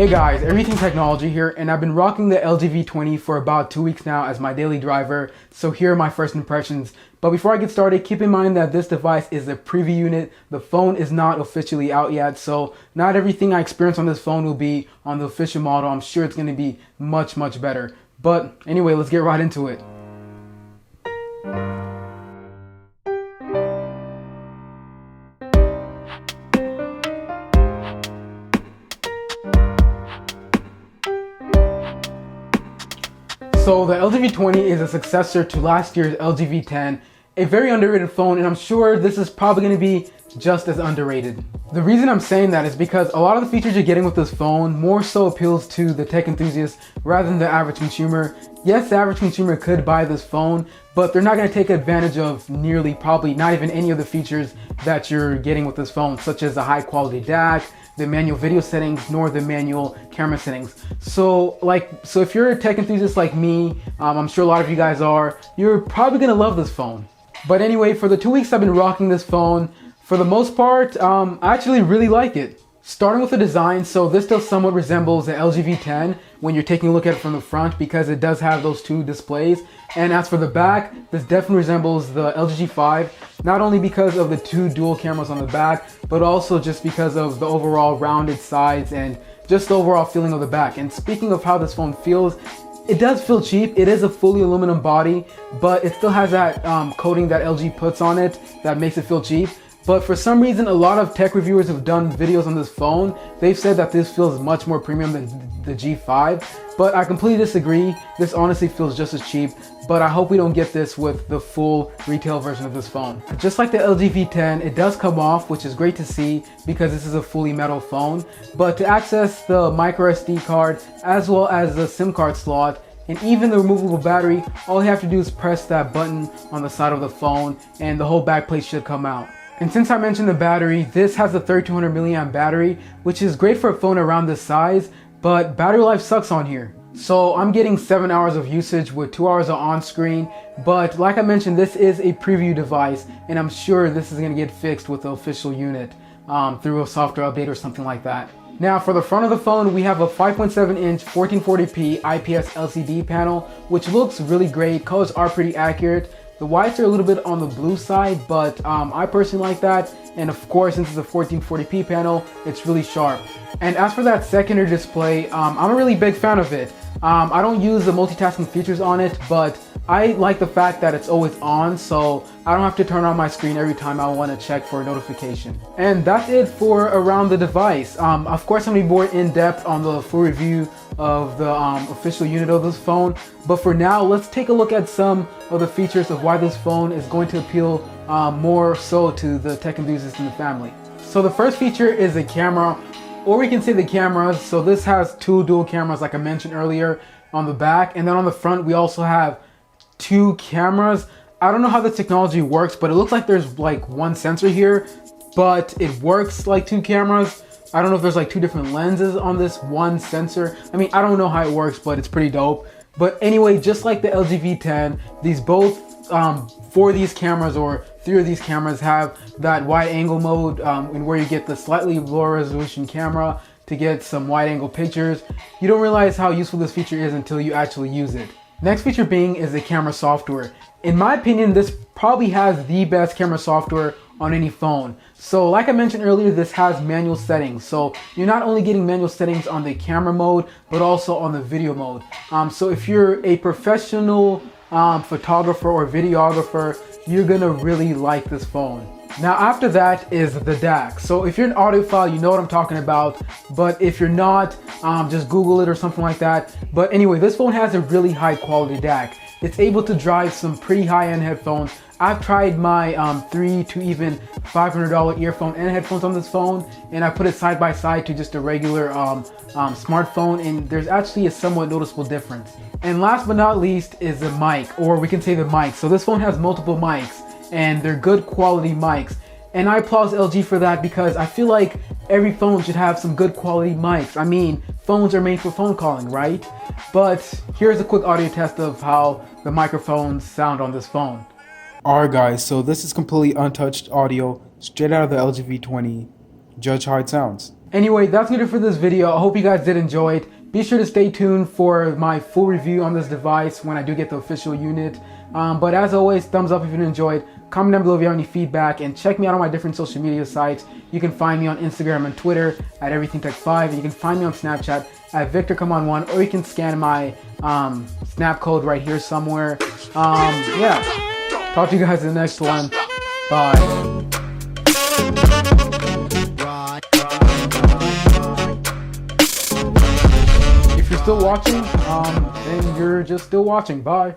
Hey guys, Everything Technology here, and I've been rocking the LG V20 for about 2 weeks now as my daily driver, so here are my first impressions. But before I get started, keep in mind that this device is a preview unit. The phone is not officially out yet, so not everything I experience on this phone will be on the official model. I'm sure it's going to be much better. But anyway, let's get right into it. So the LG V20 is a successor to last year's LG V10, a very underrated phone, and I'm sure this is probably going to be just as underrated. The reason I'm saying that is because a lot of the features you're getting with this phone more so appeals to the tech enthusiast rather than the average consumer. Yes, the average consumer could buy this phone, but they're not going to take advantage of probably not even any of the features that you're getting with this phone, such as the high quality DAC, the manual video settings, nor the manual camera settings. So if you're a tech enthusiast like me, I'm sure a lot of you guys are, you're probably gonna love this phone. But anyway, for the 2 weeks I've been rocking this phone, for the most part, I actually really like it. Starting with the design, so this still somewhat resembles the LG V10 when you're taking a look at it from the front because it does have those two displays. And as for the back, this definitely resembles the LG G5, not only because of the two dual cameras on the back, but also just because of the overall rounded sides and just the overall feeling of the back. And speaking of how this phone feels, it does feel cheap. It is a fully aluminum body, but it still has that coating that LG puts on it that makes it feel cheap. But for some reason, a lot of tech reviewers have done videos on this phone. They've said that this feels much more premium than the G5, but I completely disagree. This honestly feels just as cheap, but I hope we don't get this with the full retail version of this phone. Just like the LG V10, it does come off, which is great to see because this is a fully metal phone. But to access the micro SD card, as well as the SIM card slot, and even the removable battery, all you have to do is press that button on the side of the phone and the whole back plate should come out. And since I mentioned the battery, this has a 3200 milliamp battery, which is great for a phone around this size, but battery life sucks on here. So I'm getting 7 hours of usage with 2 hours of on-screen, but like I mentioned, this is a preview device, and I'm sure this is gonna get fixed with the official unit through a software update or something like that. Now for the front of the phone, we have a 5.7 inch 1440p IPS LCD panel, which looks really great. Colors are pretty accurate. The whites are a little bit on the blue side, but I personally like that. And of course, since it's a 1440p panel, it's really sharp. And as for that secondary display, I'm a really big fan of it. I don't use the multitasking features on it, but I like the fact that it's always on, so I don't have to turn on my screen every time I want to check for a notification. And that's it for around the device. Of course, I'm going to be more in-depth on the full review of the official unit of this phone, but for now, let's take a look at some of the features of why this phone is going to appeal more so to the tech enthusiasts in the family. So the first feature is the camera, or we can say the cameras. So this has two dual cameras like I mentioned earlier on the back, and then on the front we also have two cameras. I don't know how the technology works, but it looks like there's like one sensor here, but it works like two cameras. I don't know if there's like two different lenses on this one sensor. I mean, I don't know how it works, but it's pretty dope. But anyway, just like the LG V10, these both, four of these cameras or three of these cameras have that wide angle mode in where you get the slightly lower resolution camera to get some wide angle pictures. You don't realize how useful this feature is until you actually use it. Next feature being is the camera software. In my opinion, this probably has the best camera software on any phone. So like I mentioned earlier, this has manual settings. So you're not only getting manual settings on the camera mode, but also on the video mode. So if you're a professional photographer or videographer, you're gonna really like this phone. Now after that is the DAC. So if you're an audiophile, you know what I'm talking about, but if you're not, just Google it or something like that. But anyway, this phone has a really high quality DAC. It's able to drive some pretty high-end headphones. I've tried my $300 to even $500 earphone and headphones on this phone, and I put it side by side to just a regular smartphone, and there's actually a somewhat noticeable difference. And last but not least is the mic, or we can say the mic. So this phone has multiple mics, and they're good quality mics. And I applaud LG for that because I feel like every phone should have some good quality mics. I mean, phones are made for phone calling, right? But here's a quick audio test of how the microphones sound on this phone. Alright guys, so this is completely untouched audio straight out of the LG V20. Judge how it sounds. Anyway, that's gonna do it for this video. I hope you guys did enjoy it. Be sure to stay tuned for my full review on this device when I do get the official unit. But as always, thumbs up if you enjoyed. Comment down below if you have any feedback, and check me out on my different social media sites. You can find me on Instagram and Twitter at EverythingTech5, and you can find me on Snapchat at VictorComeOn1, or you can scan my snap code right here somewhere. Yeah, talk to you guys in the next one. Bye. If you're still watching, then you're just still watching. Bye.